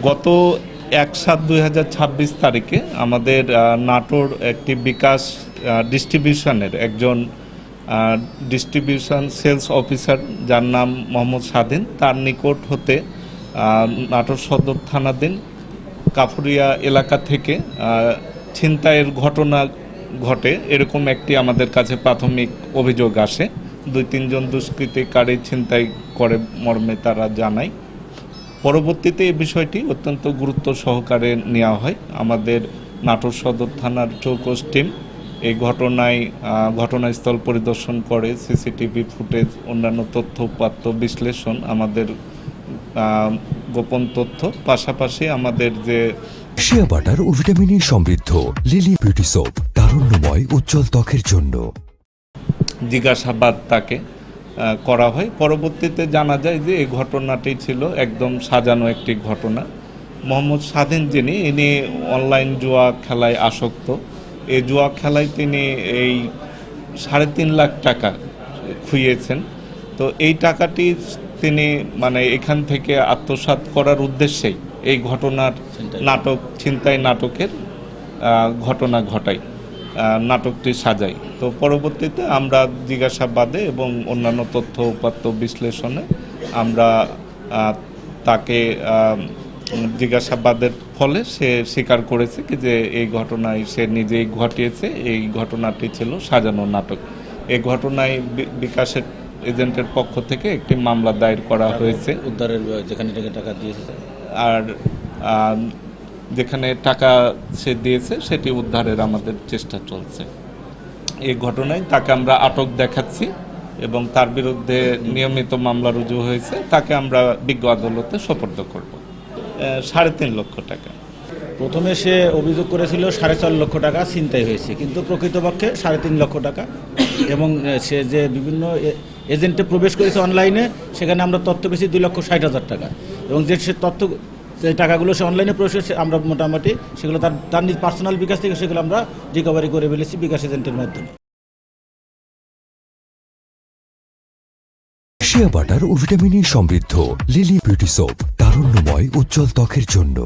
গত 1/7/2026 তারিখে আমাদের নাটোর একটি বিকাশ ডিস্ট্রিবিউশনের একজন ডিস্ট্রিবিউশন সেলস অফিসার যার নাম মোহাম্মদ স্বাধীন, তার নিকট হতে নাটোর সদর থানাধীন কাফুরিয়া এলাকা থেকে ছিনতাইয়ের ঘটনা ঘটে এরকম একটি আমাদের কাছে প্রাথমিক অভিযোগ আসে। 2-3 জন দুষ্কৃতিকারী ছিনতাই করে মর্মে তারা জানায়। পরবর্তীতে এই বিষয়টি অত্যন্ত গুরুত্ব সহকারে নেওয়া হয়। আমাদের নাটোর সদর থানার চৌকস টিম এই ঘটনাস্থল পরিদর্শন করে, সিসিটিভি ফুটেজ, অন্যান্য তথ্য উপাত্ত বিশ্লেষণ, আমাদের গোপন তথ্য, পাশাপাশি আমাদের যে শিয়া বাটার ও ভিটামিনে সমৃদ্ধ লিলি বিউটি সোপ, তারুণ্যময় উজ্জ্বল ত্বকের জন্য জিজ্ঞাসাবাদ তাকে করা হয়। পরবর্তীতে জানা যায় যে এই ঘটনাটি ছিল একদম সাজানো একটি ঘটনা। মোহাম্মদ স্বাধীন ইনি অনলাইন জুয়া খেলায় আসক্ত। এই জুয়া খেলায় তিনি এই 3.5 লাখ টাকা খুইয়েছেন। তো এই টাকাটি তিনি এখান থেকে আত্মসাৎ করার উদ্দেশ্যেই এই ছিনতাই নাটকের ঘটনা ঘটায়, নাটকটি সাজাই। তো পরবর্তীতে আমরা জিজ্ঞাসাবাদে এবং অন্যান্য তথ্য উপাত্ত বিশ্লেষণে আমরা তাকে জিজ্ঞাসাবাদের ফলে সে স্বীকার করেছে যে এই ঘটনায় সে নিজেই ঘটিয়েছে, এই ঘটনাটি ছিল সাজানো নাটক। এই ঘটনায় বিকাশের এজেন্টের পক্ষ থেকে একটি মামলা দায়ের করা হয়েছে। উদ্ধারের যেখানে টাকা দিয়েছে আর যেখানে টাকা সে দিয়েছে সেটি উদ্ধারের আমাদের চেষ্টা চলছে। এই ঘটনায় তাকে আমরা আটক দেখাচ্ছি এবং তার বিরুদ্ধে নিয়মিত মামলা রুজু হয়েছে। তাকে আমরা বিজ্ঞ আদালতে সোপর্দ করব। 3.5 লক্ষ টাকা। প্রথমে সে অভিযোগ করেছিল 4.5 লক্ষ টাকা ছিনতাই হয়েছে, কিন্তু প্রকৃতপক্ষে 3.5 লক্ষ টাকা। এবং সে যে বিভিন্ন এজেন্টে প্রবেশ করেছে অনলাইনে, সেখানে আমরা তথ্য পেয়েছি 2,60,000 টাকা। এবং যে সে টাকাগুলো সে অনলাইনে প্রবেশ করেছে, আমরা মোটামুটি সেগুলো তার নিজ পার্সোনাল বিকাশ থেকে সেগুলো আমরা রিকভারি করে ফেলেছি বিকাশ এজেন্টের মাধ্যমে। শিয়া বাটার ও ভিটামিনে সমৃদ্ধ লিলি বিউটি সোপ, তারুণ্যময় উজ্জ্বল ত্বকের জন্য।